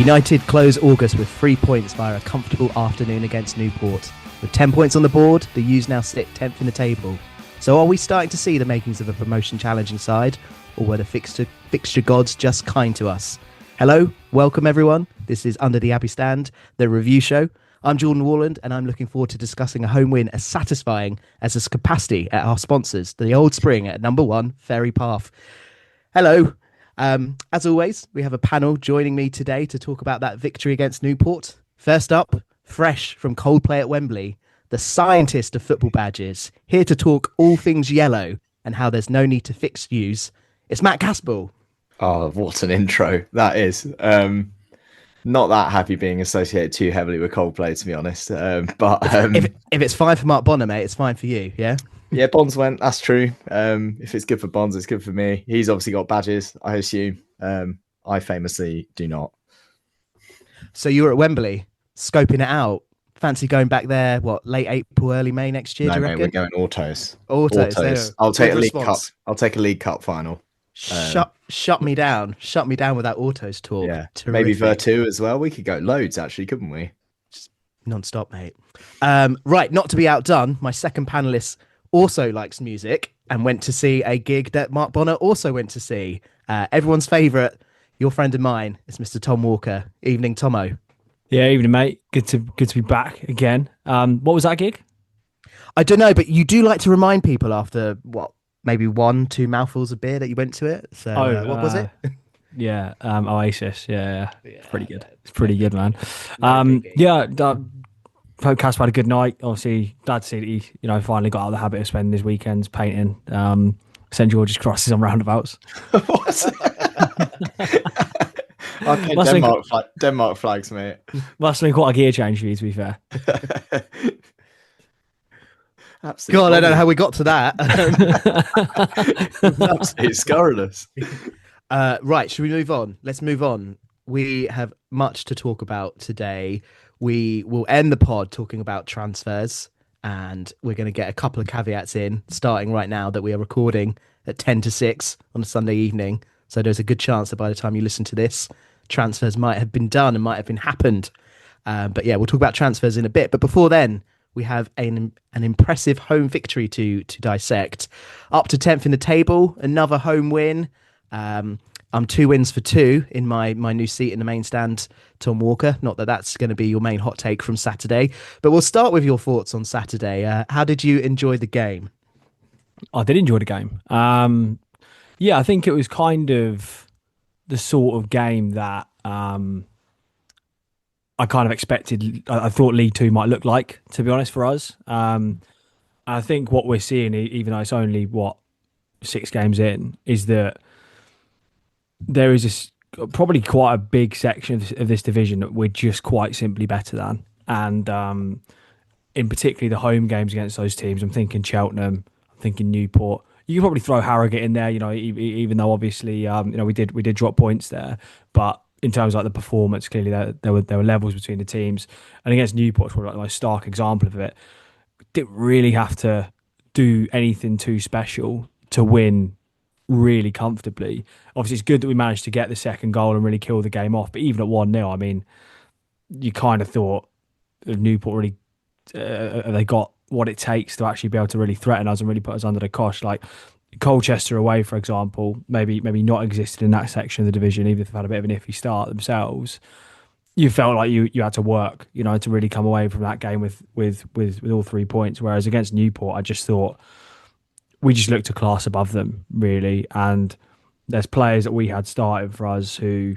United close August with 3 points via a comfortable afternoon against Newport. With 10 points on the board, the U's now sit 10th in the table. So are we starting to see the makings of a promotion challenging side, or were the fixture gods just kind to us? Hello, welcome everyone. This is Under the Abbey Stand, the review show. I'm Jordan Warland, and I'm looking forward to discussing a home win as satisfying as a skepasti at our sponsors, the Old Spring at number 1, Ferry Path. Hello. As always, we have a panel joining me today to talk about that victory against Newport. First up, fresh from Coldplay at Wembley, the scientist of football badges, here to talk all things yellow and how there's no need to fix views. It's Matt Caspell. Oh, what an intro that is. Not that happy being associated too heavily with Coldplay, to be honest. But if it's fine for Mark Bonner, mate, it's fine for you, yeah? Yeah, Bonds went. That's true. If it's good for Bonds, it's good for me. He's obviously got badges, I assume. I famously do not. So you were at Wembley, scoping it out. Fancy going back there, what, late April, early May next year, No, do you mate, reckon? we're going autos. Autos. I'll take a Good League Cup. response. I'll take a League Cup final. Shut me down. Shut me down with that autos talk. Yeah, Terrific. maybe Vertu as well. We could go loads, actually, couldn't we? Just non-stop, mate. Right, not to be outdone, my second panelist also likes music and went to see a gig that Mark Bonner also went to see. Everyone's favourite, your friend and mine, is Mr. Tom Walker. Evening, Tomo. Yeah, evening, mate. Good to be back again. What was that gig? I don't know, but you do like to remind people after maybe 1-2 mouthfuls of beer that you went to it. So what was it? Yeah, Oasis. Yeah, it's pretty good. It's pretty good, man. Hope Casper had a good night. Obviously, glad to see that he, finally got out of the habit of spending his weekends painting St George's crosses on roundabouts. I paint Denmark flags, mate. Must have been quite a gear change for you, to be fair. Absolutely. God, I don't know how we got to that. Absolutely scurrilous. Right, should we move on? Let's move on. We have much to talk about today. We will end the pod talking about transfers, and we're going to get a couple of caveats in, starting right now, that we are recording at 10 to 6 on a Sunday evening. So there's a good chance that by the time you listen to this, transfers might have been done and might have been happened. But yeah, we'll talk about transfers in a bit. But before then, we have an impressive home victory to dissect. Up to 10th in the table, another home win. I'm 2 wins for 2 in my new seat in the main stand, Tom Walker. Not that that's going to be your main hot take from Saturday, but we'll start with your thoughts on Saturday. How did you enjoy the game? I did enjoy the game. I think it was kind of the sort of game that I kind of expected. I thought League Two might look like, to be honest, for us. I think what we're seeing, even though it's only 6 games in, is that there is probably quite a big section of this division that we're just quite simply better than. And in particularly the home games against those teams, I'm thinking Cheltenham, I'm thinking Newport. You can probably throw Harrogate in there, even though obviously, we did drop points there. But in terms of the performance, clearly there were levels between the teams. And against Newport, it's probably the most stark example of it. Didn't really have to do anything too special to win really comfortably. Obviously, it's good that we managed to get the second goal and really kill the game off. But even at 1-0, I mean, you kind of thought Newport really they got what it takes to actually be able to really threaten us and really put us under the cosh. Like Colchester away, for example, maybe not existed in that section of the division, even if they've had a bit of an iffy start themselves. You felt like you had to work, to really come away from that game with all 3 points. Whereas against Newport, I just thought we just looked a class above them, really. And there's players that we had starting for us who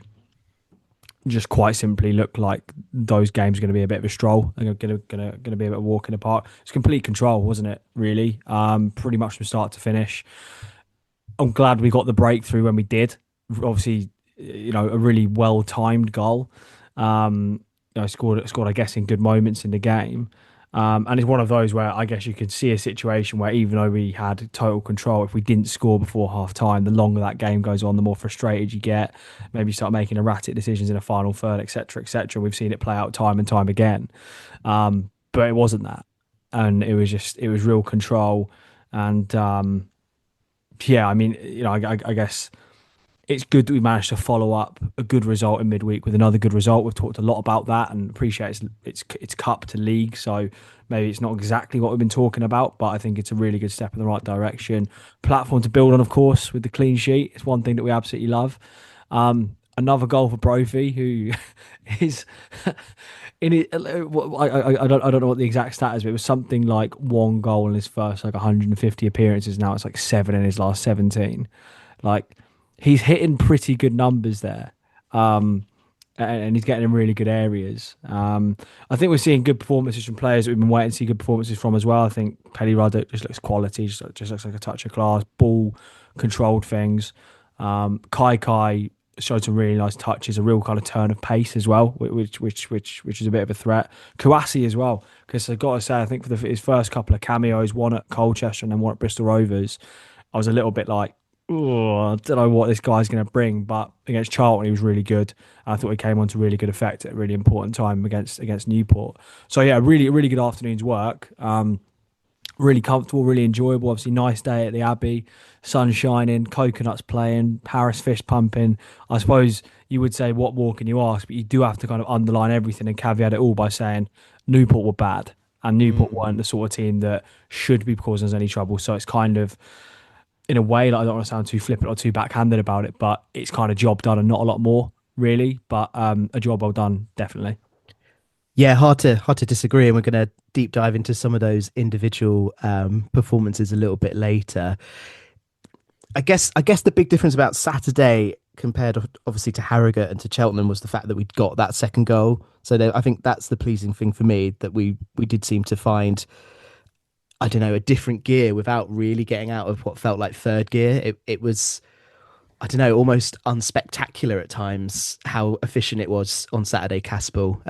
just quite simply looked like those games are going to be a bit of a stroll. They're going to be a bit of a walk in the park. It's complete control, wasn't it, really? Pretty much from start to finish. I'm glad we got the breakthrough when we did. Obviously, a really well-timed goal. Scored, I guess, in good moments in the game. And it's one of those where I guess you could see a situation where even though we had total control, if we didn't score before half time, the longer that game goes on, the more frustrated you get. Maybe you start making erratic decisions in a final third, etc., etc. We've seen it play out time and time again. But it wasn't that. And it was real control. And I guess it's good that we managed to follow up a good result in midweek with another good result. We've talked a lot about that and appreciate it's cup to league, so maybe it's not exactly what we've been talking about, but I think it's a really good step in the right direction. Platform to build on, of course, with the clean sheet. It's one thing that we absolutely love. Another goal for Brophy, who is in it. I don't know what the exact stat is, but it was something like one goal in his first 150 appearances. Now it's 7 in his last 17. He's hitting pretty good numbers there. And he's getting in really good areas. I think we're seeing good performances from players that we've been waiting to see good performances from as well. I think Pelly Ruddock just looks quality, just looks like a touch of class, ball controlled things. Kai showed some really nice touches, a real kind of turn of pace as well, which is a bit of a threat. Kouassi as well, because I've got to say, I think for his first couple of cameos, one at Colchester and then one at Bristol Rovers, I was a little bit like, oh, I don't know what this guy's going to bring, but against Charlton he was really good. I thought he came on to really good effect at a really important time against Newport. So yeah, really good afternoon's work. Really comfortable, really enjoyable. Obviously, nice day at the Abbey, sun shining, coconuts playing, Paris fish pumping. I suppose you would say, what more can you ask? But you do have to kind of underline everything and caveat it all by saying Newport were bad, and Newport weren't the sort of team that should be causing us any trouble. So it's kind of, in a way, I don't want to sound too flippant or too backhanded about it, but it's kind of job done and not a lot more, really. But a job well done, definitely. Yeah, hard to disagree, and we're going to deep dive into some of those individual performances a little bit later. I guess the big difference about Saturday compared obviously to Harrogate and to Cheltenham was the fact that we'd got that second goal. So I think that's the pleasing thing for me, that we did seem to find, I don't know, a different gear without really getting out of what felt like third gear. It was, I don't know, almost unspectacular at times how efficient it was on Saturday Caspell.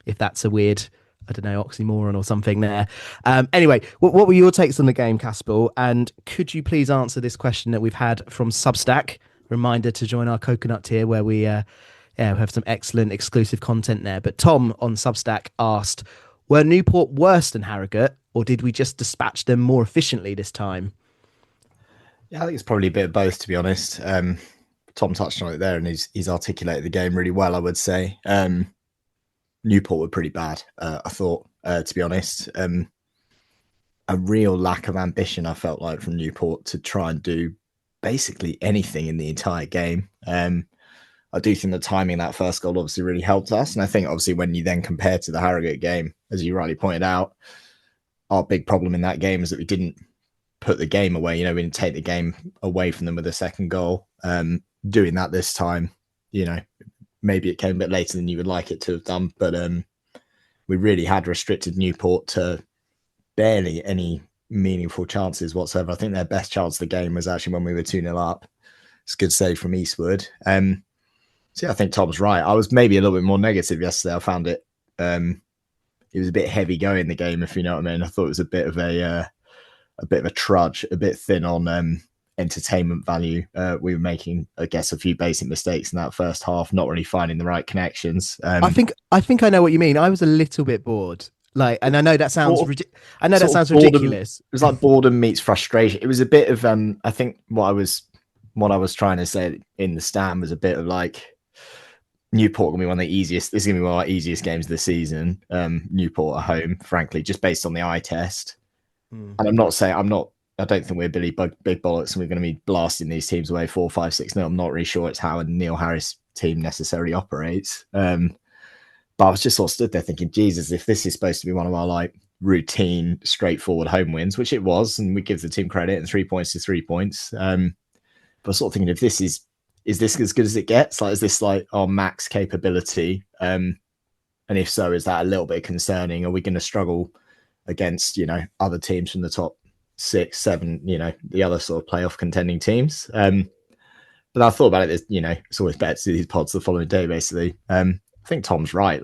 If that's a weird, I don't know, oxymoron or something there. Anyway, what were your takes on the game, Caspell? And could you please answer this question that we've had from Substack? Reminder to join our Coconut tier, where we have some excellent exclusive content there. But Tom on Substack asked, were Newport worse than Harrogate, or did we just dispatch them more efficiently this time? Yeah, I think it's probably a bit of both, to be honest. Tom touched on it there, and he's articulated the game really well, I would say. Newport were pretty bad, I thought, to be honest. A real lack of ambition, I felt like, from Newport to try and do basically anything in the entire game. I do think the timing of that first goal obviously really helped us. And I think obviously when you then compare to the Harrogate game, as you rightly pointed out, our big problem in that game is that we didn't put the game away. We didn't take the game away from them with a second goal. Doing that this time, maybe it came a bit later than you would like it to have done, but we really had restricted Newport to barely any meaningful chances whatsoever. I think their best chance of the game was actually when we were 2-0 up. It's a good save from Eastwood. So yeah, I think Tom's right. I was maybe a little bit more negative yesterday. I found it was a bit heavy going, the game, if you know what I mean. I thought it was a bit of a trudge, a bit thin on entertainment value. We were making, I guess, a few basic mistakes in that first half, not really finding the right connections. I think I know what you mean. I was a little bit bored. And I know that sounds ridiculous. It was like boredom meets frustration. It was a bit of I think what I was trying to say in the stand was a bit of like, Newport gonna be one of the easiest. This is gonna be one of our easiest games of the season. Newport at home, frankly, just based on the eye test. And I don't think we're Big Bollocks and we're going to be blasting these teams away 4-5-6-0. I'm not really sure it's how a Neil Harris team necessarily operates. But I was just sort of stood there thinking, Jesus, if this is supposed to be one of our routine, straightforward home wins, which it was, and we give the team credit, and 3 points to 3 points. But I was sort of thinking, if this is this as good as it gets? Is this our max capability? And if so, is that a little bit concerning? Are we going to struggle against, other teams from the top 6, 7, the other sort of playoff contending teams? But I thought about it, it's always better to do these pods the following day, basically. I think Tom's right.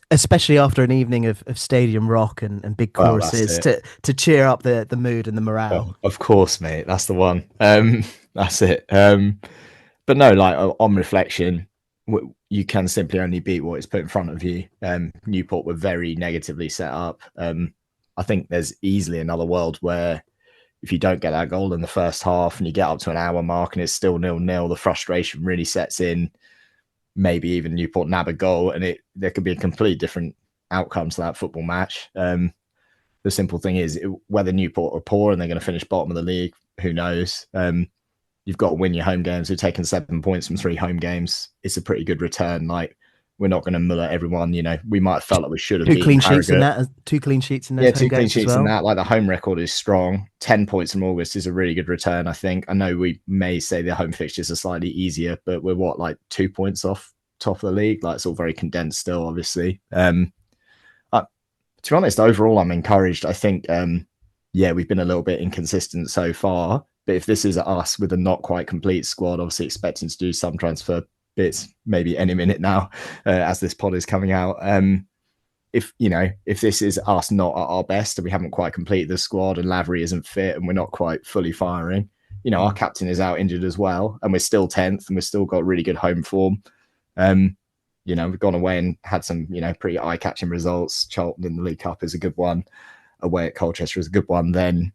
Especially after an evening of stadium rock and big choruses to cheer up the mood and the morale. Of course, mate. That's the one. That's it. But no, on reflection, you can simply only beat what is put in front of you. Newport were very negatively set up. I think there's easily another world where if you don't get that goal in the first half and you get up to an hour mark and it's still 0-0, the frustration really sets in. Maybe even Newport nab a goal, and there could be a complete different outcome to that football match. The simple thing is, whether Newport are poor and they're going to finish bottom of the league, who knows? You've got to win your home games. We've taken 7 points from 3 home games. It's a pretty good return. Like, we're not going to mull at everyone. You know, we might have felt like we should have beaten Harrogate. 2 clean sheets in those home 2 clean games sheets as well. in that. Like, the home record is strong. 10 points from August is a really good return, I think. I know we may say the home fixtures are slightly easier, but we're like 2 points off top of the league. Like, it's all very condensed still, obviously. To be honest, overall, I'm encouraged. I think, we've been a little bit inconsistent so far. But if this is us with a not quite complete squad, obviously expecting to do some transfer bits maybe any minute now, as this pod is coming out. If this is us not at our best and we haven't quite completed the squad and Lavery isn't fit and we're not quite fully firing, our captain is out injured as well, and we're still 10th and we've still got really good home form. We've gone away and had some, pretty eye-catching results. Charlton in the League Cup is a good one. Away at Colchester is a good one. Then,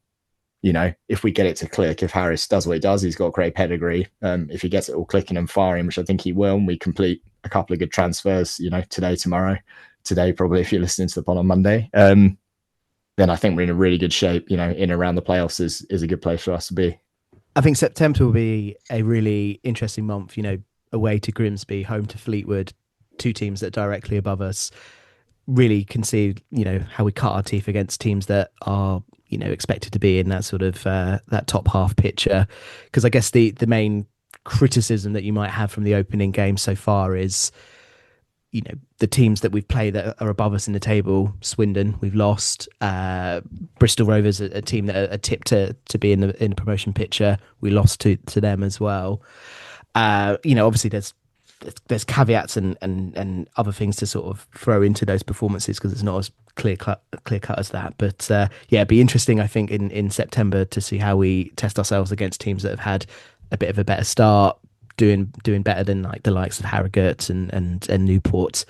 if we get it to click, if Harris does what he does, he's got great pedigree. If he gets it all clicking and firing, which I think he will, and we complete a couple of good transfers, today, tomorrow, today probably if you're listening to the pod on Monday, then I think we're in a really good shape. In and around the playoffs is a good place for us to be. I think September will be a really interesting month. Away to Grimsby, home to Fleetwood, 2 teams that are directly above us. Really can see, how we cut our teeth against teams that are, expected to be in that sort of that top half picture. Because I guess the main criticism that you might have from the opening game so far is, the teams that we've played that are above us in the table. Swindon, we've lost. Bristol Rovers, a team that are tipped to be in the promotion picture. We lost to them as well. Obviously there's caveats and other things to sort of throw into those performances because it's not as clear cut as that. But it'd be interesting, I think, in September to see how we test ourselves against teams that have had a bit of a better start, doing better than like the likes of Harrogate and Newport,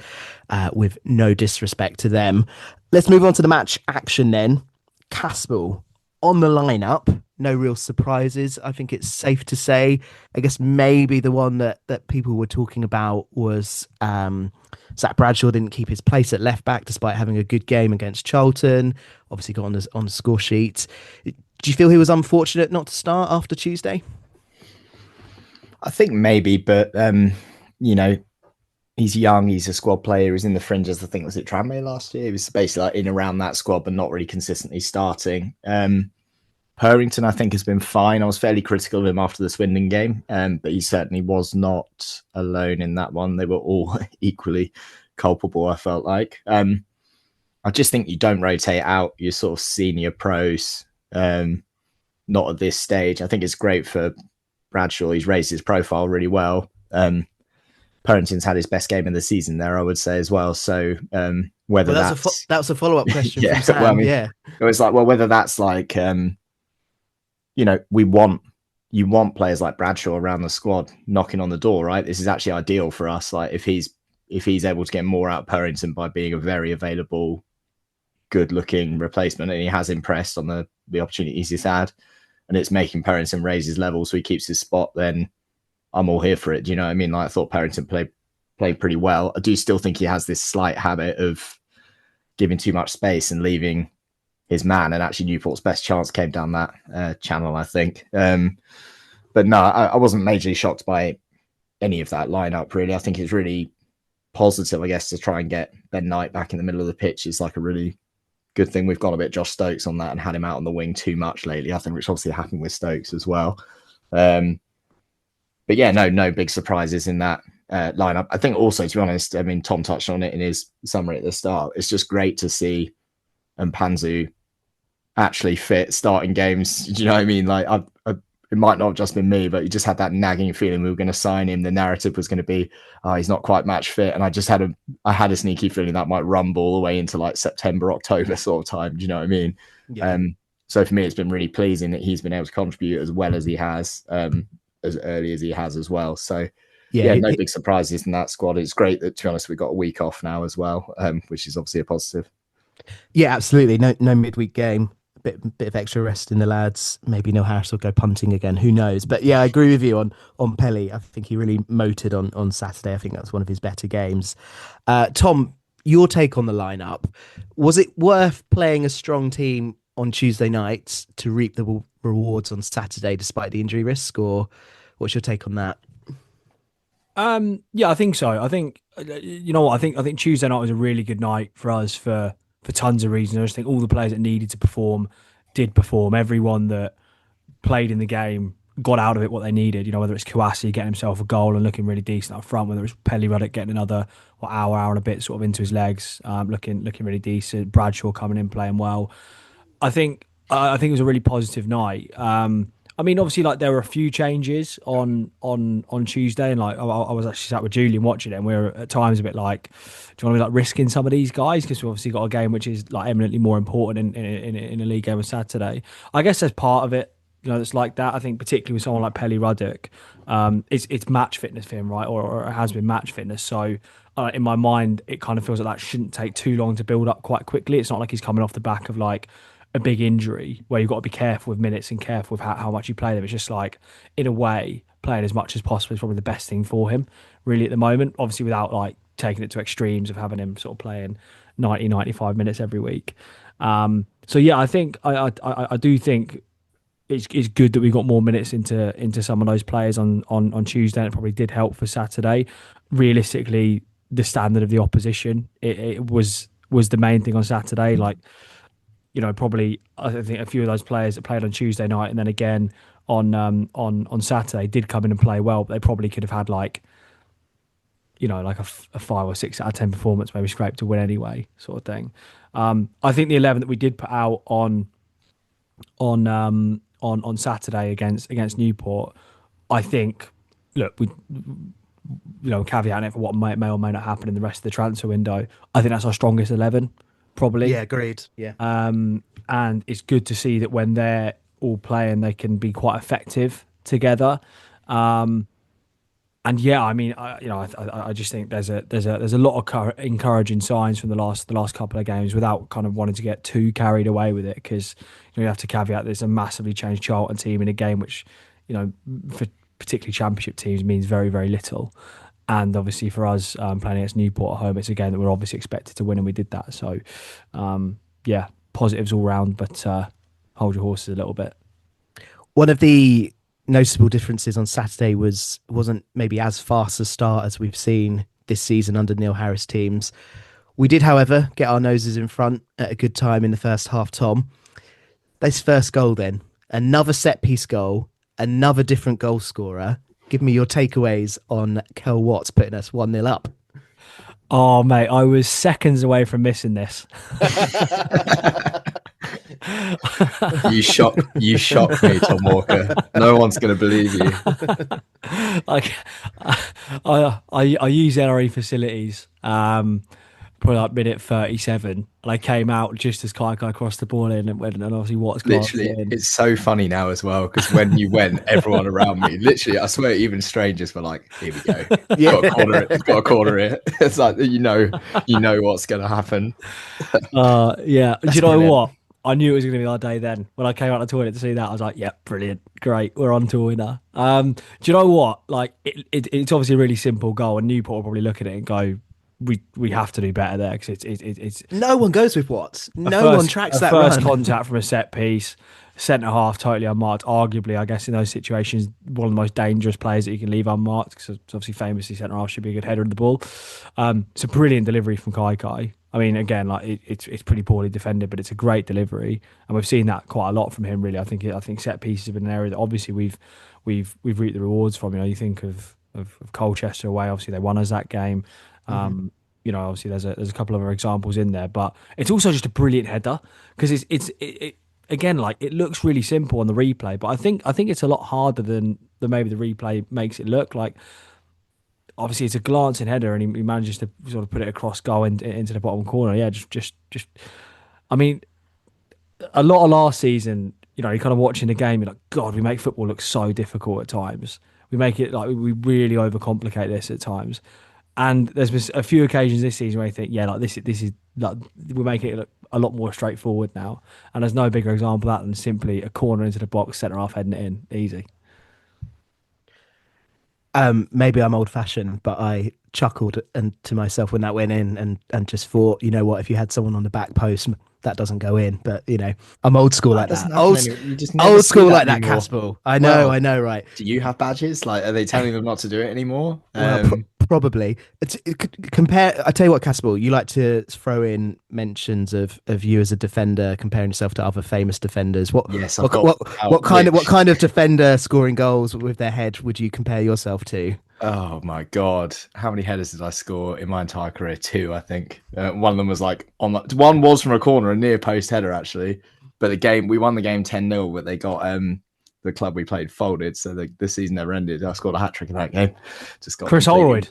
with no disrespect to them. Let's move on to the match action then. Caspell on the lineup. No real surprises. I think it's safe to say. I guess maybe the one that people were talking about was Zach Bradshaw didn't keep his place at left back despite having a good game against Charlton. Obviously got on the score sheet. Do you feel he was unfortunate not to start after Tuesday? I think maybe, but he's young. He's a squad player. He's in the fringes. I think was it Tranmere last year. He was basically like in around that squad, but not really consistently starting. Purrington, I think, has been fine. I was fairly critical of him after the Swindon game, but he certainly was not alone in that one. They were all equally culpable, I felt like. I just think you don't rotate out your sort of senior pros, not at this stage. I think it's great for Bradshaw. He's raised his profile really well. Purrington's had his best game of the season there, I would say, as well. So whether that's a follow-up question from Sam. Well, it was like, well, whether that's like... you want players like Bradshaw around the squad knocking on the door, right? This is actually ideal for us. Like if he's able to get more out of Purrington by being a very available, good-looking replacement, and he has impressed on the opportunities he's had, and it's making Purrington raise his level so he keeps his spot, then I'm all here for it. Do you know what I mean? Like I thought Purrington played pretty well. I do still think he has this slight habit of giving too much space and leaving his man, and actually Newport's best chance came down that channel, I think. But no, I wasn't majorly shocked by any of that lineup, really. I think it's really positive, I guess, to try and get Ben Knight back in the middle of the pitch is like a really good thing. We've gone a bit Josh Stokes on that and had him out on the wing too much lately, I think, which obviously happened with Stokes as well. But yeah, no big surprises in that lineup. I think also, to be honest, I mean, Tom touched on it in his summary at the start. It's just great to see Mpanzu actually fit starting games. Do you know what I mean? Like, it might not have just been me, but you just had that nagging feeling we were going to sign him. The narrative was going to be, he's not quite match fit. And I had a sneaky feeling that might rumble all the way into like September, October sort of time. Do you know what I mean? Yeah. So for me, it's been really pleasing that he's been able to contribute as well as he has, as early as he has as well. So no big surprises in that squad. It's great that, to be honest, we've got a week off now as well, which is obviously a positive. Yeah, absolutely. No midweek game. bit of extra rest in the lads. Maybe Neil Harris will go punting again. Who knows? But yeah, I agree with you on Pelly. I think he really motored on Saturday. I think that's one of his better games. Tom, your take on the lineup. Was it worth playing a strong team on Tuesday night to reap the rewards on Saturday despite the injury risk, or what's your take on that? Yeah, I think so. I think you know what I think Tuesday night was a really good night for us for tons of reasons. I just think all the players that needed to perform did perform. Everyone that played in the game got out of it what they needed. You know, whether it's CUFC getting himself a goal and looking really decent up front, whether it's Pelly Ruddock getting another hour and a bit sort of into his legs, looking really decent. Bradshaw coming in playing well. I think it was a really positive night. I mean, obviously, like there were a few changes on Tuesday, and like I was actually sat with Julian watching it, and we were at times a bit like, do you want to be like risking some of these guys because we've obviously got a game which is like eminently more important in a league game on Saturday. I guess there's part of it, you know, that's like that. I think particularly with someone like Pelly Ruddock, it's match fitness for him, right, or it has been match fitness. So in my mind, it kind of feels like that shouldn't take too long to build up quite quickly. It's not like he's coming off the back of like a big injury where you've got to be careful with minutes and careful with how much you play them. It's just like, in a way, playing as much as possible is probably the best thing for him, really, at the moment. Obviously, without like taking it to extremes of having him sort of playing 95 minutes every week. So yeah, I think I do think it's good that we got more minutes into some of those players on Tuesday, and it probably did help for Saturday. Realistically, the standard of the opposition, it was the main thing on Saturday. Like, you know, probably I think a few of those players that played on Tuesday night and then again on Saturday did come in and play well, but they probably could have had like, you know, like a 5 or 6 out of 10 performance, maybe scraped to win anyway, sort of thing. I think the 11 that we did put out on Saturday against Newport, I think, look, we, you know, caveating it for what may or may not happen in the rest of the transfer window, I think that's our strongest 11. Probably. Yeah, agreed. Yeah. And it's good to see that when they're all playing, they can be quite effective together. And yeah, I mean, I just think there's a lot of encouraging signs from the last couple of games without kind of wanting to get too carried away with it, because you have to caveat there's a massively changed Charlton team in a game which, you know, for particularly championship teams means very, very little. And obviously for us playing against Newport at home, it's a game that we're obviously expected to win, and we did that. So, yeah, positives all round, but hold your horses a little bit. One of the noticeable differences on Saturday wasn't maybe as fast a start as we've seen this season under Neil Harris teams. We did, however, get our noses in front at a good time in the first half, Tom. This first goal then, another set-piece goal, another different goal scorer. Give me your takeaways on Kel Watts putting us 1-0 up. Oh, mate, I was seconds away from missing this. You shocked me, Tom Walker. No one's going to believe you. Like, I use NRE facilities. Probably like minute 37, and I came out just as Kai crossed the ball in, and obviously Watts literally in. It's so funny now as well, because when you went, everyone around me, literally, I swear, even strangers were like, "Here we go, got a corner it." It's like you know what's going to happen. Yeah. Do you know brilliant. what? I knew it was going to be our day then. When I came out of the toilet to see that, I was like, "Yeah, brilliant, great, we're on to a winner." Do you know what? Like, it's obviously a really simple goal, and Newport will probably look at it and go, we have to do better there, because it's no one goes with Watts. No one tracks that first run. contact from a set piece, centre half totally unmarked. Arguably, I guess in those situations, one of the most dangerous players that you can leave unmarked, because obviously famously centre half should be a good header of the ball. It's a brilliant delivery from Kai. I mean, again, like it's pretty poorly defended, but it's a great delivery, and we've seen that quite a lot from him. Really, I think set pieces have been an area that obviously we've reaped the rewards from. You know, you think of Colchester away. Obviously, they won us that game. You know, obviously there's a couple of other examples in there, but it's also just a brilliant header, because it's again, like, it looks really simple on the replay, but I think it's a lot harder than maybe the replay makes it look. Like, obviously it's a glancing header, and he manages to sort of put it across goal into the bottom corner. Yeah, just I mean, a lot of last season, you know, you're kind of watching the game, you're like, God, we make football look so difficult at times. We make it like we really overcomplicate this at times. And there's been a few occasions this season where I think, yeah, like this is like we're making it look a lot more straightforward now. And there's no bigger example of that than simply a corner into the box, centre half heading it in. Easy. Maybe I'm old fashioned, but I chuckled to myself when that went in and just thought, you know what, if you had someone on the back post, that doesn't go in. But, you know, I'm old school like that. Old school like that, Caspell. I know, right. Do you have badges? Like, are they telling them not to do it anymore? Well, probably. Compare. I tell you what, Caspell, you like to throw in mentions of you as a defender, comparing yourself to other famous defenders. What kind of defender scoring goals with their head would you compare yourself to? Oh my God. How many headers did I score in my entire career? 2, I think. One of them was like one was from a corner, a near post header, actually. But we won the game 10-0, but they got the club we played folded. So the season never ended. I scored a hat trick in that game. Just got Chris Holroyd.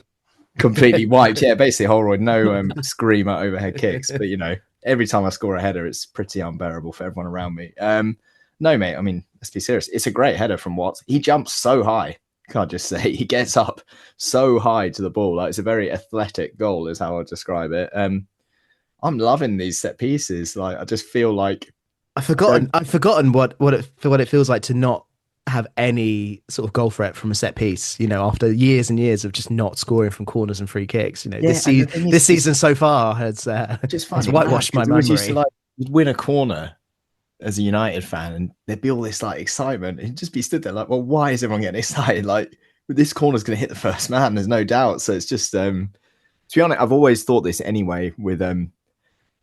Completely wiped. Yeah, basically Holroyd. No screamer overhead kicks. But, you know, every time I score a header, it's pretty unbearable for everyone around me. No, mate. I mean, let's be serious. It's a great header from Watts. He jumps so high. Can't just say he gets up so high to the ball. Like, it's a very athletic goal is how I describe it. I'm loving these set pieces. Like, I just feel like I've forgotten what it feels like to not have any sort of goal threat from a set piece, you know, after years and years of just not scoring from corners and free kicks. You know, this season so far has whitewashed my memory. Used to, you'd win a corner as a United fan and there'd be all this like excitement and just be stood there like, well, why is everyone getting excited? Like, this corner's going to hit the first man, there's no doubt. So it's just to be honest, I've always thought this anyway with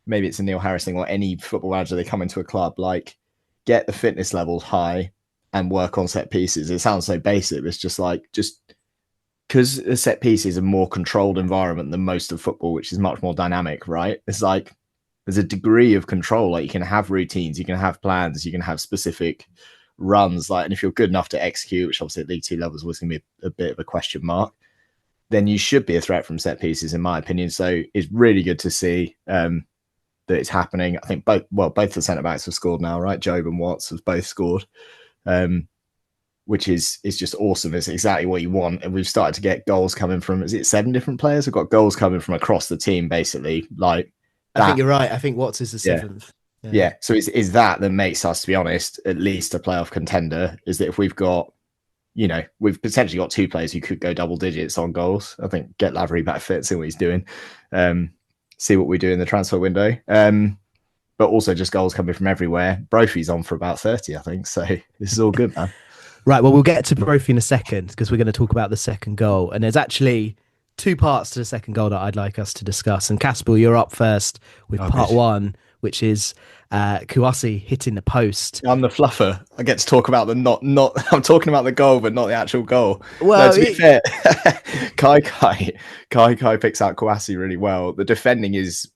maybe it's a Neil Harris thing or any football manager, they come into a club, like, get the fitness levels high and work on set pieces. It sounds so basic, but it's just because a set piece is a more controlled environment than most of football, which is much more dynamic, right? It's like there's a degree of control. Like, you can have routines, you can have plans, you can have specific runs. Like, and if you're good enough to execute, which obviously at League Two levels was going to be a bit of a question mark, then you should be a threat from set pieces, in my opinion. So it's really good to see that it's happening. I think both the centre backs have scored now, right? Job and Watts have both scored, which is just awesome. It's exactly what you want. And we've started to get goals coming from, is it 7 different players? We've got goals coming from across the team, basically. Like, I think you're right. I think Watts is the 7th. Yeah. So it's that makes us, to be honest, at least a playoff contender, is that if we've got, you know, we've potentially got 2 players who could go double digits on goals. I think get Lavery back fit, see what he's doing, see what we do in the transfer window. But also just goals coming from everywhere. Brophy's on for about 30, I think. So this is all good, man. Right. Well, we'll get to Brophy in a second because we're going to talk about the second goal. And there's actually 2 parts to the second goal that I'd like us to discuss. And Caspell, you're up first with part 1, which is CUFC hitting the post. I'm the fluffer. I get to talk about the not. I'm talking about the goal, but not the actual goal. Well, no, to be fair, Kai picks out CUFC really well. The defending is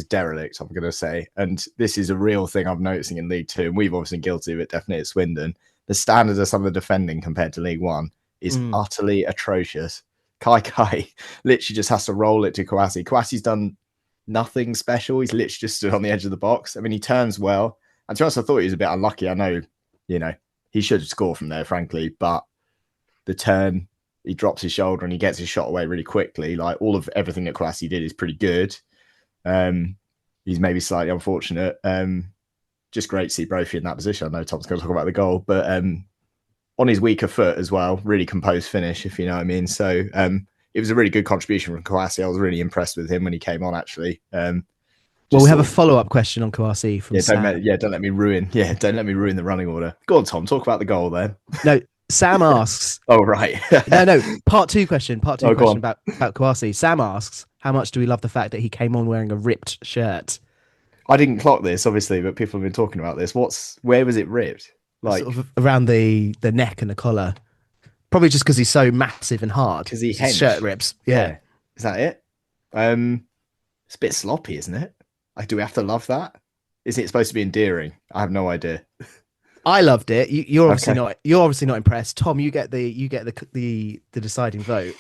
derelict, I'm going to say, and this is a real thing I'm noticing in League Two, and we've obviously been guilty of it definitely at Swindon. The standards of some of the defending compared to League One is utterly atrocious. Kai literally just has to roll it to CUFC. CUFC's done nothing special. He's literally just stood on the edge of the box. I mean, he turns well. And to us, I thought he was a bit unlucky. I know, you know, he should score from there, frankly. But the turn, he drops his shoulder and he gets his shot away really quickly. Like, everything that CUFC did is pretty good. He's maybe slightly unfortunate. Just great to see Brophy in that position. I know Tom's going to talk about the goal, but on his weaker foot as well, really composed finish, if you know what I mean. So it was a really good contribution from CUFC. I was really impressed with him when he came on, actually. Well, we have a follow-up question on CUFC from Sam. Don't let me ruin the running order. Go on, Tom, talk about the goal then. No, Sam asks. Oh, right. no, part two question about CUFC. Sam asks, how much do we love the fact that he came on wearing a ripped shirt? I didn't clock this, obviously, but people have been talking about this. Where was it ripped? Like, sort of around the neck and the collar. Probably just because he's so massive and hard. Because his shirt rips. Yeah. Is that it? It's a bit sloppy, isn't it? Like, do we have to love that? Is it supposed to be endearing? I have no idea. I loved it. You're obviously not. You're obviously not impressed. Tom, you get the deciding vote.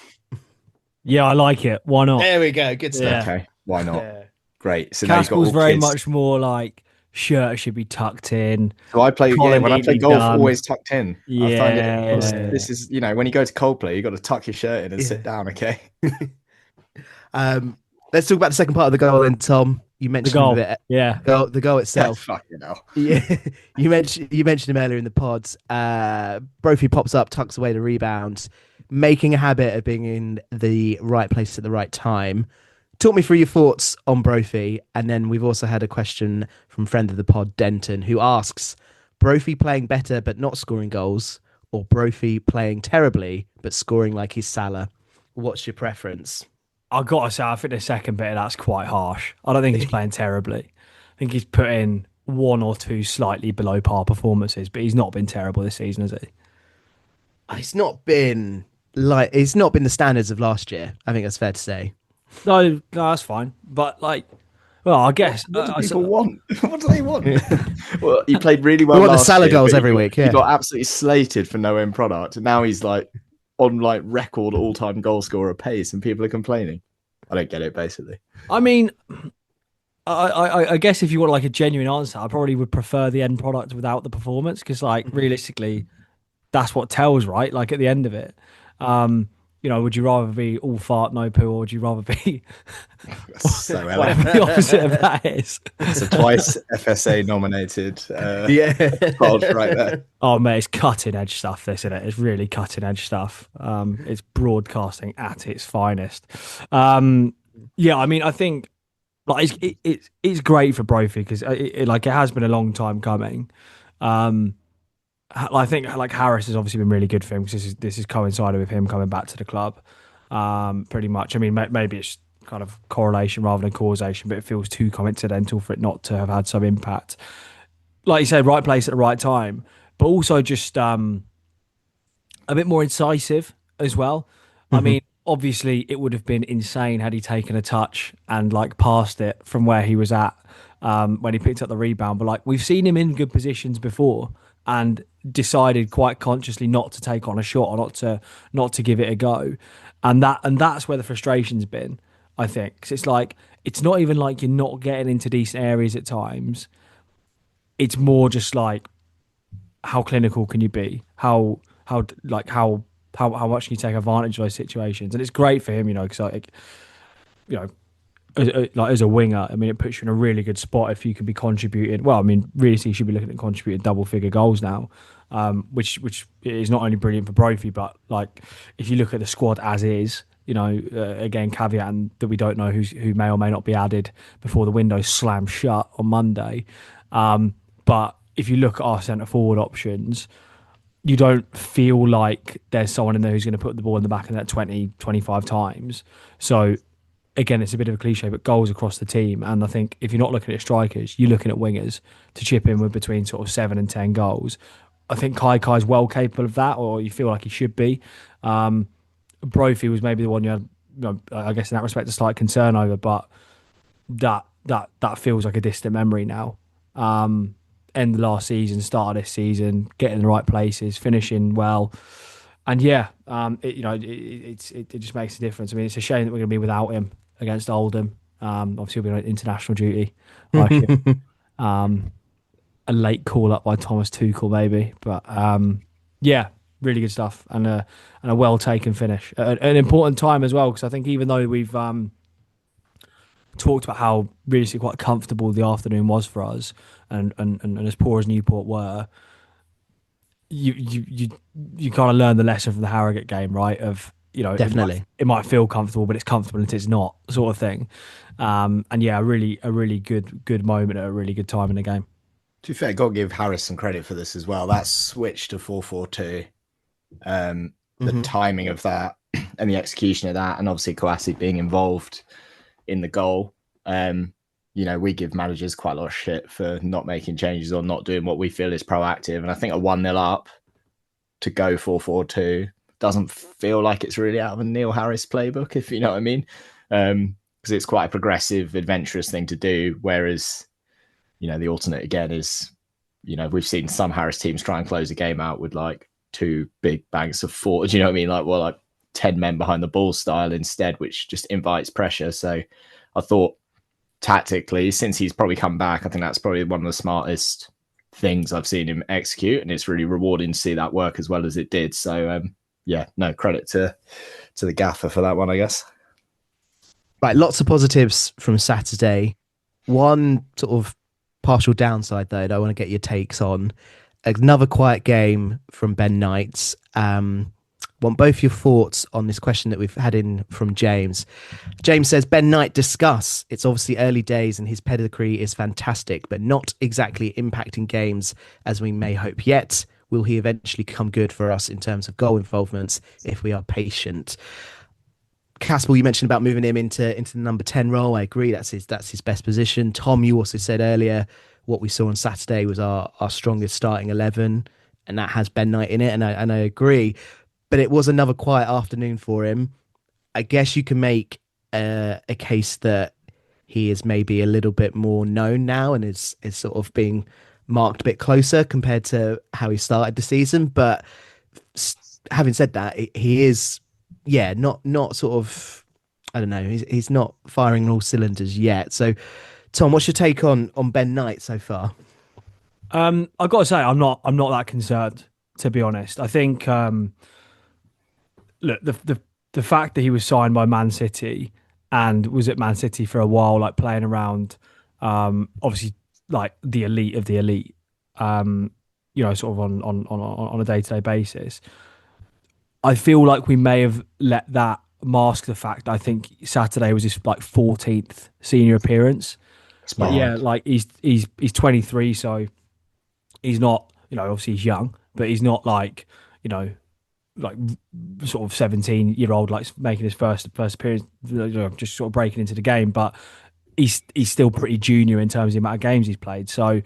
Yeah, I like it. Why not? There we go. Good stuff. Yeah. Okay, why not? Yeah. Great. So Caspell's very much more like shirt should be tucked in. So I play when I play golf, always tucked in. Yeah. I find this is, you know, when you go to Coldplay, you got to tuck your shirt in and sit down. Okay. Let's talk about the second part of the goal then, Tom. You The mentioned goal. him a bit. Yeah. The goal itself. Fucking hell. Yeah, you mentioned him earlier in the pods. Brophy pops up, tucks away the rebound, making a habit of being in the right place at the right time. Talk me through your thoughts on Brophy, and then we've also had a question from friend of the pod, Denton, who asks: Brophy playing better but not scoring goals, or Brophy playing terribly but scoring like he's Salah? What's your preference? I've got to say, I think the second bit of that's quite harsh. I don't think he's playing terribly. I think he's put in one or two slightly below par performances, but he's not been terrible this season, has he? It's not been the standards of last year. I think that's fair to say. No, that's fine. But like, well, I guess What do people want? What do they want? Well, he played really We well want the last Salah year, goals but every week. He Yeah, got absolutely slated for no end product. And now he's like on like record all-time goal scorer pace, and people are complaining. I don't get it, basically. I mean, I guess if you want like a genuine answer, I probably would prefer the end product without the performance because, like, realistically, that's what tells, right? Like at the end of it, would you rather be all fart no poo, or would you rather be So whatever the opposite of that is? It's a twice FSA nominated yeah. pod right there. Oh mate, it's cutting edge stuff. This, isn't it? It's really cutting edge stuff. It's broadcasting at its finest. Yeah, I mean, I think like it's great for Brophy because it has been a long time coming. I think like Harris has obviously been really good for him because this is coincided with him coming back to the club. Pretty much. I mean, maybe it's kind of correlation rather than causation, but it feels too coincidental for it not to have had some impact. Like you said, right place at the right time, but also just a bit more incisive as well. I mean, obviously, it would have been insane had he taken a touch and like passed it from where he was at when he picked up the rebound. But like we've seen him in good positions before and decided quite consciously not to take on a shot or not to give it a go, and that's where the frustration's been. I think 'cause it's like it's not even like you're not getting into decent areas at times. It's more just like how clinical can you be? How much can you take advantage of those situations? And it's great for him, because like as a winger, I mean, it puts you in a really good spot if you can be contributing. Well, I mean, really, you should be looking at contributing double-figure goals now, which is not only brilliant for Brophy, but like if you look at the squad as is, again, caveat that we don't know who may or may not be added before the window slams shut on Monday. But if you look at our centre forward options, you don't feel like there's someone in there who's going to put the ball in the back of that 20, 25 times. So again, it's a bit of a cliche, but goals across the team. And I think if you're not looking at strikers, you're looking at wingers to chip in with between sort of 7 and 10 goals. I think Kai's well capable of that, or you feel like he should be. Brophy was maybe the one you had, I guess in that respect, a slight concern over, but that feels like a distant memory now. End of last season, start of this season, getting in the right places, finishing well. And yeah, it just makes a difference. I mean, it's a shame that we're going to be without him against Oldham. Obviously, he'll be on international duty. A late call up by Thomas Tuchel, maybe. But yeah, really good stuff and a well taken finish. An important time as well, because I think even though we've talked about how really quite comfortable the afternoon was for us, and as poor as Newport were, you kind of learn the lesson from the Harrogate game, right? Of Definitely. it might feel comfortable, but it's comfortable until it's not, sort of thing. And yeah, a really good moment at a really good time in the game. To be fair, got to give Harris some credit for this as well. That switch to 4-4-2, the timing of that and the execution of that, and obviously Kouassi being involved in the goal. We give managers quite a lot of shit for not making changes or not doing what we feel is proactive. And I think a 1-0 up to go 4-4-2 doesn't feel like it's really out of a Neil Harris playbook, if you know what I mean. Because it's quite a progressive, adventurous thing to do. Whereas, the alternate again is, we've seen some Harris teams try and close a game out with like 2 big banks of 4. Do you know what I mean? Like 10 men behind the ball style instead, which just invites pressure. So I thought tactically, since he's probably come back, I think that's probably one of the smartest things I've seen him execute, and it's really rewarding to see that work as well as it did. So credit to the gaffer for that one, I guess. Right, lots of positives from Saturday. One sort of partial downside, though, that I want to get your takes on. Another quiet game from Ben Knight. Want both your thoughts on this question that we've had in from James. James says, Ben Knight, discuss. It's obviously early days and his pedigree is fantastic, but not exactly impacting games as we may hope yet. Will he eventually come good for us in terms of goal involvements if we are patient? Caspell, you mentioned about moving him into the number 10 role. I agree. That's his best position. Tom, you also said earlier what we saw on Saturday was our strongest starting 11, and that has Ben Knight in it, and I agree. But it was another quiet afternoon for him. I guess you can make a case that he is maybe a little bit more known now and is sort of being marked a bit closer compared to how he started the season. But having said that, he is, not sort of, I don't know, he's not firing on all cylinders yet. So, Tom, what's your take on Ben Knight so far? I've got to say, I'm not that concerned, to be honest. I think, look, the fact that he was signed by Man City and was at Man City for a while, like playing around, obviously like the elite of the elite, sort of on a day-to-day basis. I feel like we may have let that mask the fact that I think Saturday was his like 14th senior appearance. But yeah, like he's 23, so he's not, obviously he's young, but he's not like, like sort of 17-year-old, like making his first appearance, just sort of breaking into the game. But he's still pretty junior in terms of the amount of games he's played. So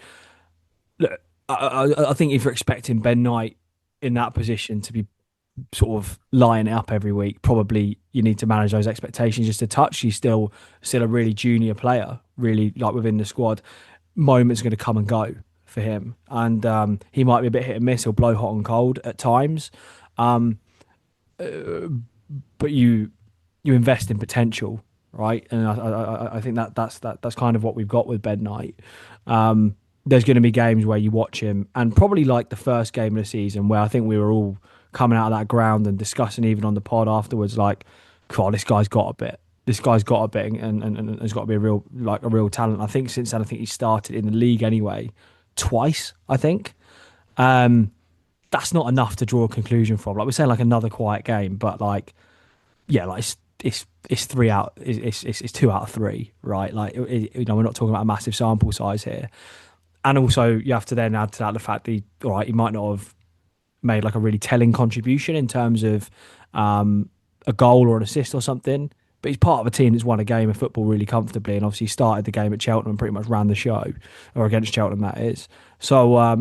look, I think if you're expecting Ben Knight in that position to be sort of lining it up every week, probably you need to manage those expectations just a touch. He's still a really junior player, really like within the squad. Moments are going to come and go for him, and he might be a bit hit and miss. He'll blow hot and cold at times, but you invest in potential, right? And I think that's kind of what we've got with Ben Knight. There's going to be games where you watch him, and probably like the first game of the season where I think we were all coming out of that ground and discussing even on the pod afterwards, like, God, this guy's got a bit. This guy's got a bit, and has got to be a real talent. I think since then, I think he started in the league anyway, twice. I think that's not enough to draw a conclusion from. Like we're saying, like another quiet game, but like, yeah, like it's 2 out of 3, right? Like we're not talking about a massive sample size here, and also you have to then add to that the fact that he might not have made like a really telling contribution in terms of a goal or an assist or something, but he's part of a team that's won a game of football really comfortably, and obviously started the game at Cheltenham and pretty much ran the show, or against Cheltenham that is. So I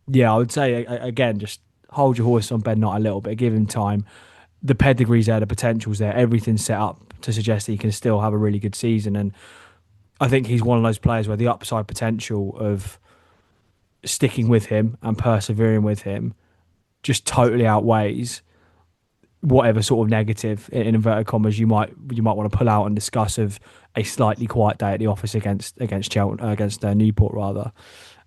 would say again, just hold your horse on Ben Knight a little bit, give him time. The pedigree's there, the potential's there, everything's set up to suggest that he can still have a really good season, and I think he's one of those players where the upside potential of sticking with him and persevering with him just totally outweighs whatever sort of negative, in inverted commas, you might want to pull out and discuss of a slightly quiet day at the office against Cheltenham, against Newport rather.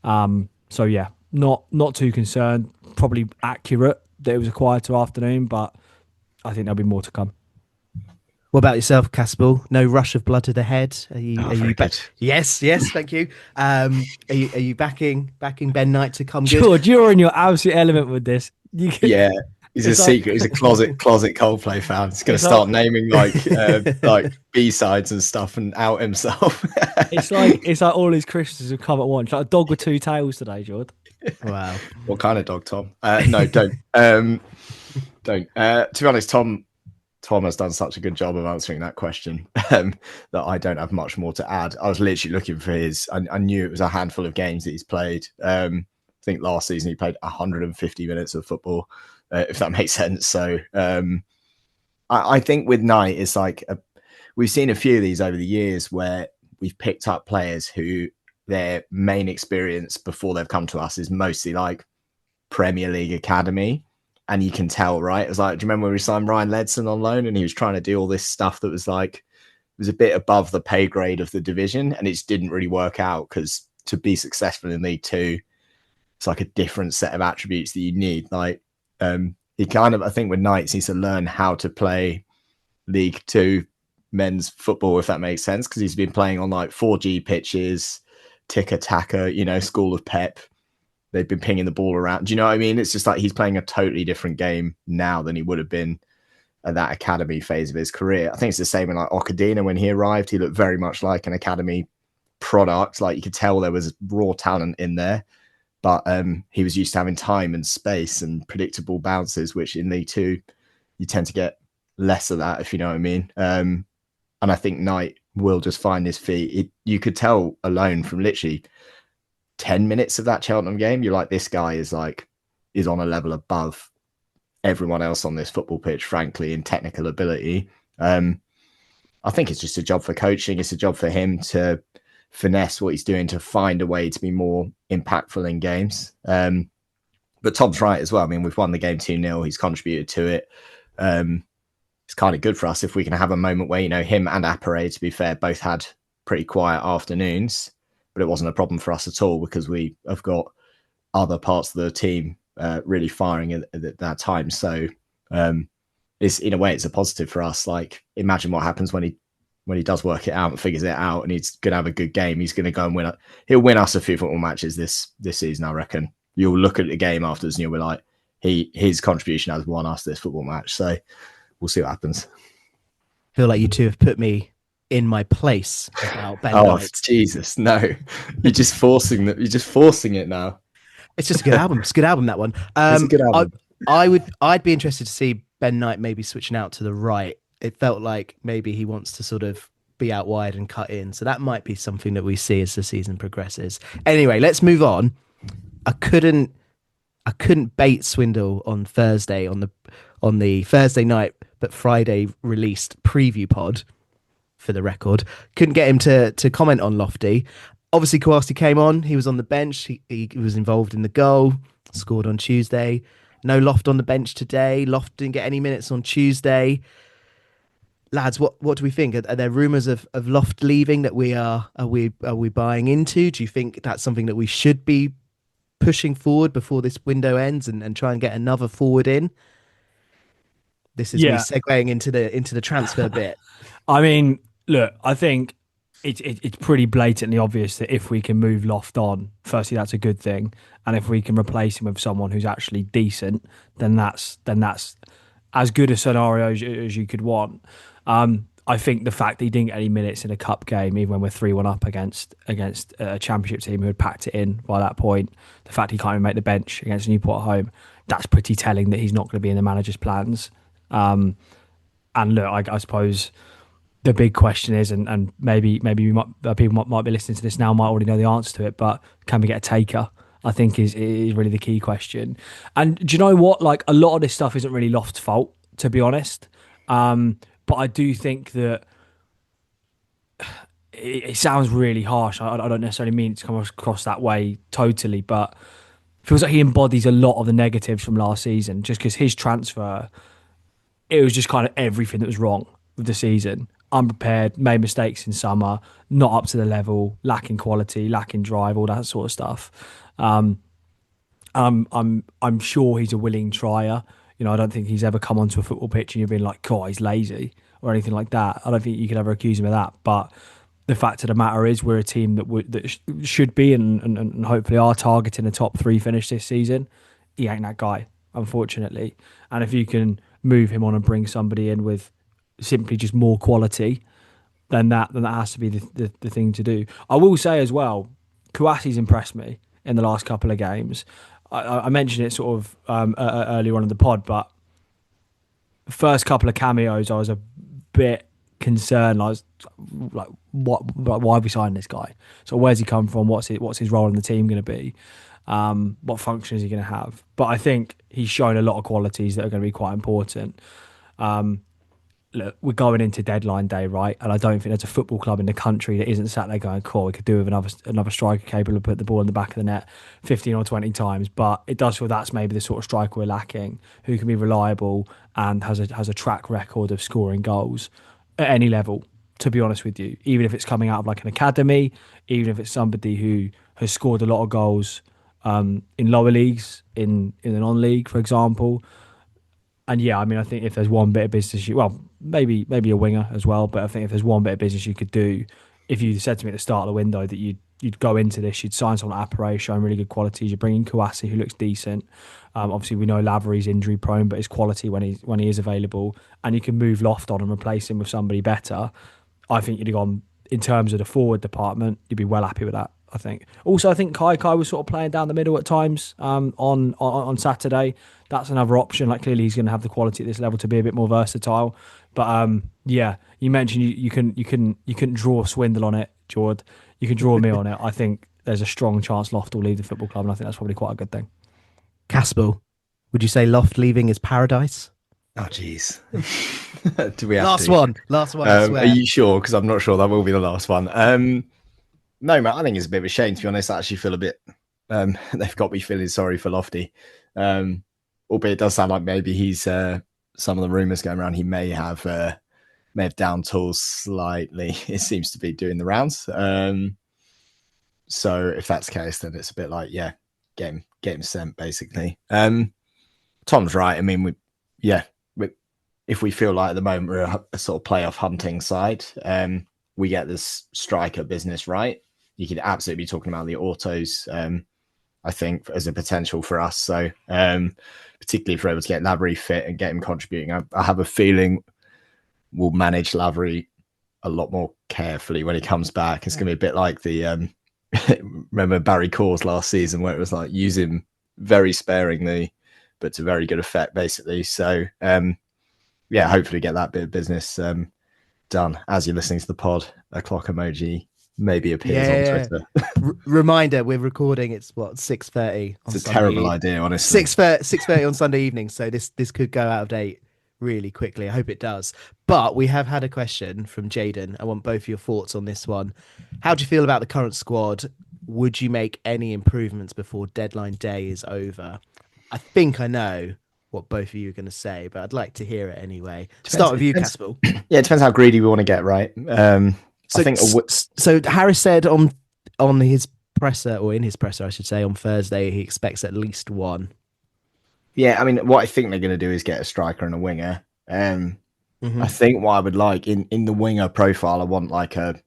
So yeah, not too concerned. Probably accurate that it was a quieter afternoon, but I think there'll be more to come. What about yourself, Caspell? No rush of blood to the head. Are you back? Yes, thank you. Are you backing Ben Knight to come good? George, you're in your absolute element with this. Yeah, he's a secret. He's a closet Coldplay fan. He's going to start naming like B-sides and stuff and out himself. it's like all his Christmases have come at once. Like a dog with two tails today, George. Wow. What kind of dog, Tom? No, don't. Don't. To be honest, Tom has done such a good job of answering that question that I don't have much more to add. I was literally looking for his. I knew it was a handful of games that he's played. I think last season he played 150 minutes of football, if that makes sense. So I think with Knight, it's like we've seen a few of these over the years where we've picked up players who their main experience before they've come to us is mostly like Premier League academy. And you can tell, right? It was like, do you remember when we signed Ryan Ledson on loan and he was trying to do all this stuff that was like, it was a bit above the pay grade of the division, and it just didn't really work out, because to be successful in League Two, it's like a different set of attributes that you need. Like he kind of, I think with Knights, needs to learn how to play League Two men's football, if that makes sense, because he's been playing on like 4G pitches, tiki-taka, school of pep. They've been pinging the ball around. Do you know what I mean? It's just like he's playing a totally different game now than he would have been at that academy phase of his career. I think it's the same in like Okadina. When he arrived, he looked very much like an academy product. Like you could tell there was raw talent in there, but he was used to having time and space and predictable bounces, which in League Two, you tend to get less of that, if you know what I mean. And I think Knight will just find his feet. You could tell alone from literally 10 minutes of that Cheltenham game, you're like, this guy is on a level above everyone else on this football pitch, frankly, in technical ability. I think it's just a job for coaching. It's a job for him to finesse what he's doing to find a way to be more impactful in games. But Tom's right as well. I mean, we've won the game 2-0. He's contributed to it. It's kind of good for us if we can have a moment where, him and Appere, to be fair, both had pretty quiet afternoons, but it wasn't a problem for us at all because we have got other parts of the team really firing at that time. So it's, in a way, it's a positive for us. Like, imagine what happens when he does work it out and figures it out, and he's going to have a good game. He's going to go and win. He'll win us a few football matches this season, I reckon. You'll look at the game afterwards and you'll be like, his contribution has won us this football match. So we'll see what happens. I feel like you two have put me in my place about Ben Oh, Knight. Jesus, no. You're just forcing it now. It's just a good album. It's a good album, that one. It's a good album. I'd be interested to see Ben Knight maybe switching out to the right. It felt like maybe he wants to sort of be out wide and cut in. So that might be something that we see as the season progresses. Anyway, let's move on. I couldn't bait Swindle on Thursday on the Thursday night but Friday released preview pod, for the record. Couldn't get him to comment on Lofty. Obviously, Kowalski came on. He was on the bench. He was involved in the goal, scored on Tuesday. No Loft on the bench today. Loft didn't get any minutes on Tuesday. Lads, what do we think? Are there rumours of Loft leaving that are we buying into? Do you think that's something that we should be pushing forward before this window ends and try and get another forward in? This is me segueing into the transfer bit. I mean, look, I think it's pretty blatantly obvious that if we can move Loft on, firstly, that's a good thing, and if we can replace him with someone who's actually decent, then that's as good a scenario as you could want. I think the fact that he didn't get any minutes in a cup game, even when we're 3-1 up against a championship team who had packed it in by that point, the fact he can't even make the bench against Newport at home, that's pretty telling that he's not going to be in the manager's plans. And look, I suppose the big question is, and maybe people might be listening to this now, might already know the answer to it, but can we get a taker? I think is really the key question. And do you know what? Like, a lot of this stuff isn't really Loft's fault, to be honest. But I do think that it sounds really harsh. I don't necessarily mean it to come across that way totally, but it feels like he embodies a lot of the negatives from last season, just because his transfer, it was just kind of everything that was wrong with the season. Unprepared, made mistakes in summer, not up to the level, lacking quality, lacking drive, all that sort of stuff. I'm sure he's a willing trier. I don't think he's ever come onto a football pitch and you've been like, God, he's lazy or anything like that. I don't think you could ever accuse him of that. But the fact of the matter is, we're a team that should be and hopefully are targeting a top 3 finish this season. He ain't that guy, unfortunately. And if you can move him on and bring somebody in with simply just more quality, then that has to be the thing to do. I will say as well, Kouassi's impressed me in the last couple of games. I mentioned it sort of earlier on in the pod, but first couple of cameos, I was a bit concerned. I was like, why are we signing this guy? So where's he come from? What's his role in the team going to be? What function is he going to have? But I think he's shown a lot of qualities that are going to be quite important. Look, we're going into deadline day, right? And I don't think there's a football club in the country that isn't sat there going, cool, we could do with another striker capable of putting the ball in the back of the net 15 or 20 times. But it does feel that's maybe the sort of striker we're lacking, who can be reliable and has a track record of scoring goals at any level, to be honest with you. Even if it's coming out of like an academy, even if it's somebody who has scored a lot of goals in lower leagues, in the non-league, for example. And yeah, I mean, I think if there's one bit of business well, maybe a winger as well, but I think if there's one bit of business you could do, if you said to me at the start of the window that you'd go into this, you'd sign someone at Appere showing really good qualities, you bring in CUFC who looks decent. Obviously, we know Lavery's injury prone, but his quality when he is available, and you can move Loft on and replace him with somebody better. I think you'd have gone in terms of the forward department. You'd be well happy with that. I think. Also, I think Kai was sort of playing down the middle at times on Saturday. That's another option. Like clearly, he's going to have the quality at this level to be a bit more versatile. But yeah, you mentioned you couldn't draw Swindle on it, Jord. You can draw me on it. I think there's a strong chance Loft will leave the football club, and I think that's probably quite a good thing. Caspell, would you say Loft leaving is paradise? Oh, jeez. Do we have last to? one? I swear. Are you sure? Because I'm not sure that will be the last one. No, mate, I think it's a bit of a shame, to be honest. I actually feel a bit, they've got me feeling sorry for Lofty. Albeit it does sound like maybe he's, some of the rumours going around, he may have down tools slightly. It seems to be doing the rounds. So if that's the case, then it's a bit like, yeah, get him sent, basically. Tom's right. I mean, if we feel like at the moment we're a sort of playoff hunting side, we get this striker business right, you could absolutely be talking about the autos, I think, as a potential for us. So particularly if we're able to get Lavery fit and get him contributing, I have a feeling we'll manage Lavery a lot more carefully when he comes back. It's going to be a bit like the remember Barry Cawes last season, where it was like use him very sparingly but to very good effect, basically. So yeah, hopefully get that bit of business done. As you're listening to the pod, a clock emoji maybe appears on Twitter. Reminder, we're recording, it's what, 6:30 on It's a Sunday terrible idea, honestly. 6:30 on Sunday evening, so this could go out of date really quickly. I hope it does. But we have had a question from Jaden. I want both your thoughts on this one. How do you feel about the current squad? Would you make any improvements before deadline day is over? I think I know what both of you are going to say, but I'd like to hear it anyway. Start with you, Caspell. Yeah, it depends how greedy we want to get, right? So, I think so Harris said on his presser, or in his presser, I should say, on Thursday, he expects at least one. Yeah, I mean, what I think they're going to do is get a striker and a winger. I think what I would like in the winger profile, I want like a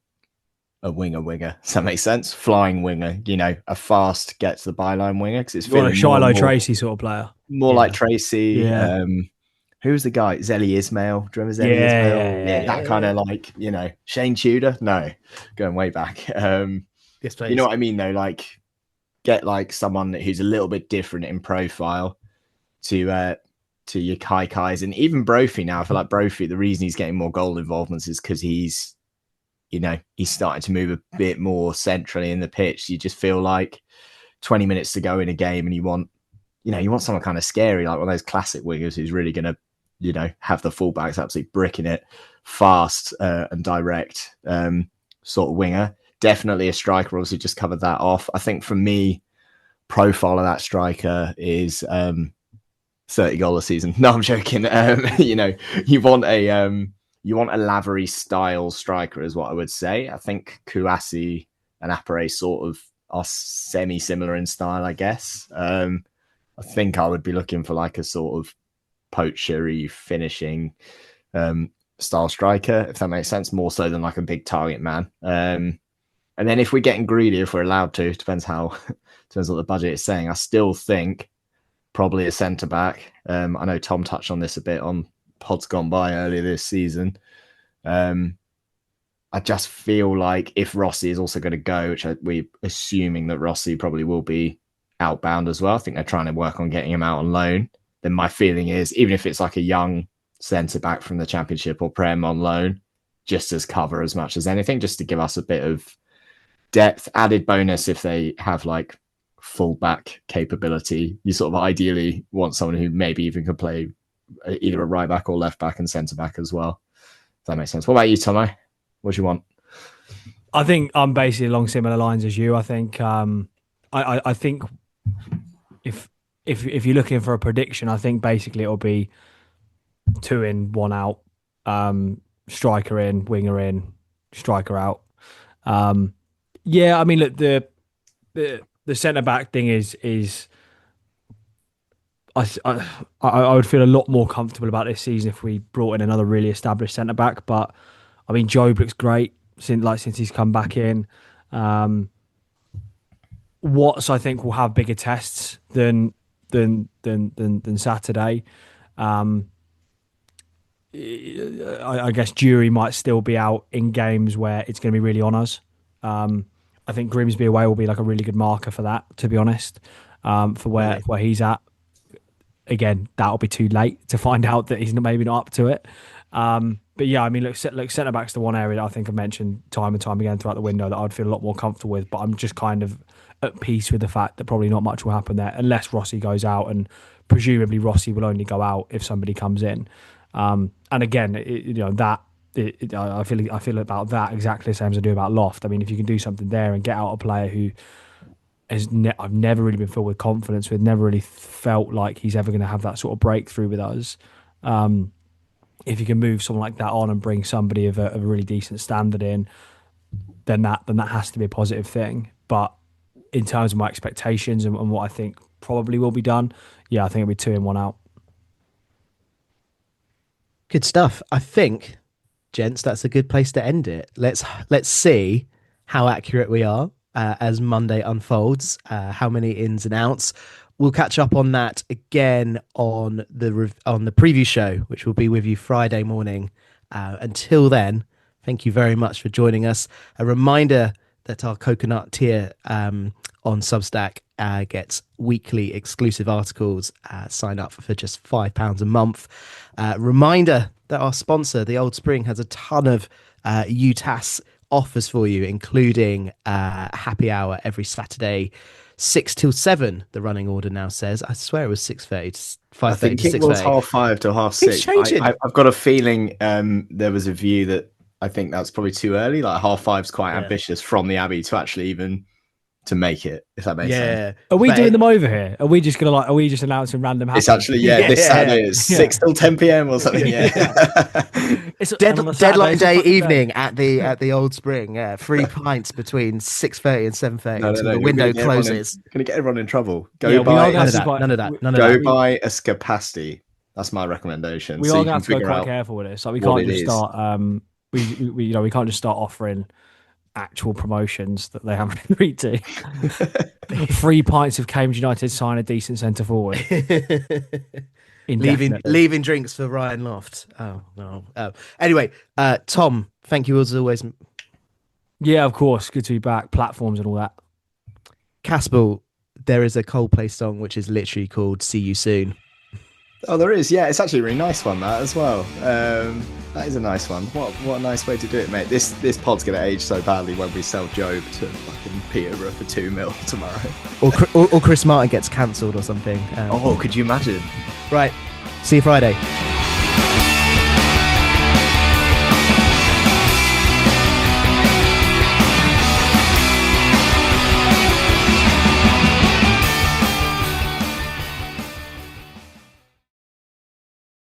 winger. Does that make sense? Flying winger, a fast get to the byline winger, because it's feeling a Shiloh Tracy sort of player. More like Tracy. Yeah. Who's the guy? Zelly Ismail. Do you remember Zelly Ismail? Yeah, that kind of like, Shane Tudor. No, going way back. Yes, please. You know what I mean, though? Like, get like someone who's a little bit different in profile to your Kais, and even Brophy. Now I feel like Brophy, the reason he's getting more goal involvements is because he's starting to move a bit more centrally in the pitch. You just feel like 20 minutes to go in a game, and you want someone kind of scary, like one of those classic wingers who's really going to, have the fullbacks absolutely bricking it, fast and direct sort of winger. Definitely a striker. Obviously, just covered that off. I think for me, profile of that striker is 30 goal a season. No, I'm joking. You want a Lavery style striker, is what I would say. I think CUFC and Appere sort of are semi-similar in style, I guess. I think I would be looking for like a sort of poachery finishing style striker, if that makes sense, more so than like a big target man. And then if we're getting greedy, if we're allowed to, depends what the budget is saying, I still think probably a centre back. I know Tom touched on this a bit on pods gone by earlier this season. I just feel like if Rossi is also going to go, which we're assuming that Rossi probably will be outbound as well, I think they're trying to work on getting him out on loan. Then my feeling is, even if it's like a young centre back from the Championship or Prem on loan, just as cover as much as anything, just to give us a bit of depth. Added bonus if they have like full-back capability. You sort of ideally want someone who maybe even could play either a right back or left back and centre back as well. If that makes sense. What about you, Tomo? What do you want? I think I'm basically along similar lines as you. I think I think if you're looking for a prediction, I think basically it'll be 2 in, 1 out, striker in, winger in, striker out. Yeah, I mean, look, the centre back thing is I would feel a lot more comfortable about this season if we brought in another really established centre back. But I mean, Job looks great since he's come back in. Watts, I think, will have bigger tests than Saturday. I guess Jury might still be out in games where it's going to be really on us. I think Grimsby away will be like a really good marker for that, to be honest, for where he's at. Again, that'll be too late to find out that he's maybe not up to it. But yeah, I mean, look, centre back's the one area that I think I've mentioned time and time again throughout the window that I'd feel a lot more comfortable with. But I'm just kind of at peace with the fact that probably not much will happen there unless Rossi goes out, and presumably Rossi will only go out if somebody comes in. And again, I feel about that exactly the same as I do about Loft. I mean, if you can do something there and get out a player who I've never really been filled with confidence with, never really felt like he's ever going to have that sort of breakthrough with us. If you can move someone like that on and bring somebody of a really decent standard in, then that has to be a positive thing. But in terms of my expectations and what I think probably will be done, yeah, I think it'll be 2 in, 1 out. Good stuff. I think, gents, that's a good place to end it. Let's see how accurate we are as Monday unfolds. How many ins and outs. We'll catch up on that again on the preview show, which will be with you Friday morning. Until then, thank you very much for joining us. A reminder that our coconut tier on Substack gets weekly exclusive articles. Sign up for just £5 a month. Reminder that our sponsor, the Old Spring, has a ton of UTAS offers for you, including happy hour every Saturday, 6 till 7. The running order now says. I swear it was 6:30 to 5:30. I think to it was 5:30 to 6:30. It's changing. I've got a feeling there was a view that I think that's probably too early. Like 5:30's quite ambitious from the Abbey to actually even to make it, if that makes sense. Are we doing them over here? Are we just gonna are we just announcing random happy? It's actually this Saturday is 6 till 10 p.m. or something. It's deadline day evening at the Old Spring. 3 pints between 6:30 and 7:30 until the window closes. Gonna get everyone in trouble. None of that. Go buy a skepasti. That's my recommendation. We are going to have to go quite careful with this. Like we can't just start. We can't just start offering actual promotions that they haven't agreed to. 3 pints of Cambridge United, sign a decent centre forward. leaving drinks for Ryan Loft. Oh no. Anyway, Tom, thank you as always. Yeah, of course. Good to be back. Platforms and all that. Caspell, there is a Coldplay song which is literally called "See You Soon." Oh, there is. Yeah, it's actually a really nice one, that as well. That is a nice one. What a nice way to do it, mate. This pod's going to age so badly when we sell Job to fucking Peterborough for 2 mil tomorrow. Or Chris Martin gets cancelled or something. Could you imagine? Right. See you Friday.